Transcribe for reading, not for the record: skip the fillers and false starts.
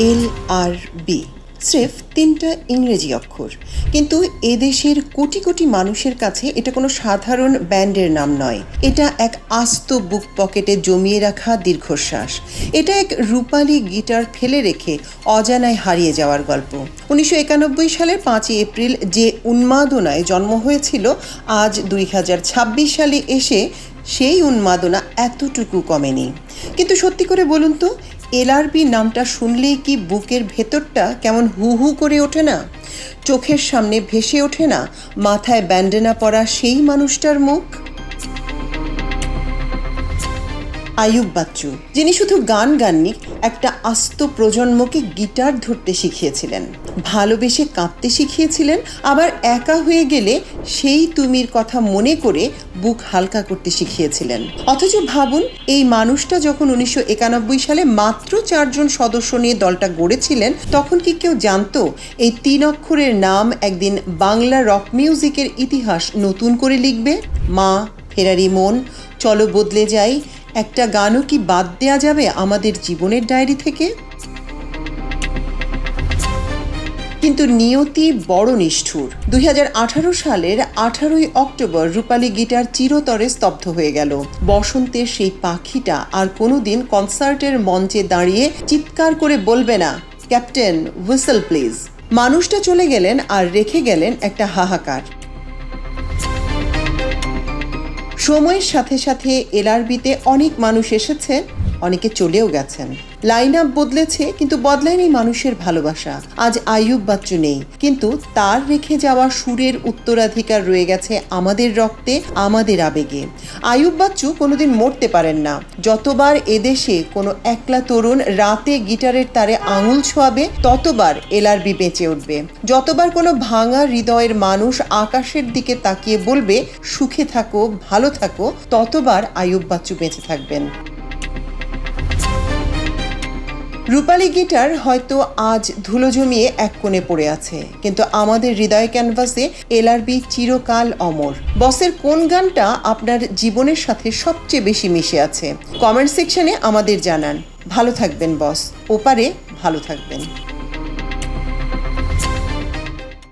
LRB স্রেফ 3টা ইংরেজি অক্ষর, কিন্তু এদেশের কোটি কোটি মানুষের কাছে এটা কোনো সাধারণ ব্যান্ডের নাম নয়। এটা এক আস্ত বুক পকেটে জমিয়ে রাখা দীর্ঘশ্বাস। এটা এক রূপালী গিটার ফেলে রেখে অজানায় হারিয়ে যাওয়ার গল্প। 1991 সালের 5ই এপ্রিল যে উন্মাদনায় জন্ম হয়েছিল, আজ 2026 সালে এসে সেই উন্মাদনা এতটুকু কমেনি। কিন্তু সত্যি করে বলুন তো, LRB নামটা শুনলেই কি বুকের ভেতরটা কেমন হু হু করে ওঠে না? চোখের সামনে ভেসে ওঠে না মাথায় ব্যান্ডেনা পরা সেই মানুষটার মুখ? আইয়ুব বাচ্চু, যিনি শুধু গান গাননি, একটা আস্ত প্রজন্মকে গিটার ধরতে শিখিয়েছিলেন, ভালোবেসে কাঁদতে শিখিয়েছিলেন, আবার একা হয়ে গেলে সেই তুমির কথা মনে করে বুক হালকা করতে শিখিয়েছিলেন। অথচ ভাবুন, এই মানুষটা যখন 1991 সালে মাত্র 4 জন সদস্য নিয়ে দলটা গড়েছিলেন, তখন কি কেউ জানতো এই 3 অক্ষরের নাম একদিন বাংলা রক মিউজিকের ইতিহাস নতুন করে লিখবে? মা, ফেরারি মন, চলো বদলে যাই, একটা গানও কি বাদ দেয়া যাবে আমাদের জীবনের ডায়েরি থেকে? কিন্তু নিয়তি বড় নিষ্ঠুর। 2018 সালের 18ই অক্টোবর রূপালী গিটার চিরতরে স্তব্ধ হয়ে গেল। বসন্তের সেই পাখিটা আর কোনোদিন কনসার্টের মঞ্চে দাঁড়িয়ে চিৎকার করে বলবে না, ক্যাপ্টেন হুইসেল প্লিজ। মানুষটা চলে গেলেন আর রেখে গেলেন একটা হাহাকার। সময়ের সাথে সাথে LRBতে অনেক মানুষ এসেছে, অনেকে চলেও গেছেন। লাইন আপ বদলেছে, কিন্তু বদলায়নি মানুষের ভালোবাসা। আজ আইয়ুব বাচ্চু নেই, কিন্তু তার রেখে যাওয়া সুরের উত্তরাধিকার রয়ে গেছে আমাদের রক্তে, আমাদের আবেগে। আইয়ুব বাচ্চু কোনোদিন মরতে পারেন না। যতবার এদেশে কোনো একলা তরুণ রাতে গিটারের তারে আঙুল ছোঁয়াবে, ততবার LRB বেঁচে উঠবে। যতবার কোনো ভাঙা হৃদয়ের মানুষ আকাশের দিকে তাকিয়ে বলবে সুখে থাকো, ভালো থাকো, ততবার আইয়ুব বাচ্চু বেঁচে থাকবেন। রূপালী গিটার হয়তো আজ ধুলো জমিয়ে এক কোণে পড়ে আছে, কিন্তু আমাদের হৃদয় ক্যানভাসে LRB চিরকাল অমর। বসের কোন গানটা আপনার জীবনের সাথে সবচেয়ে বেশি মিশে আছে? কমেন্ট সেকশনে আমাদের জানান। ভালো থাকবেন বস, ওপারে ভালো থাকবেন।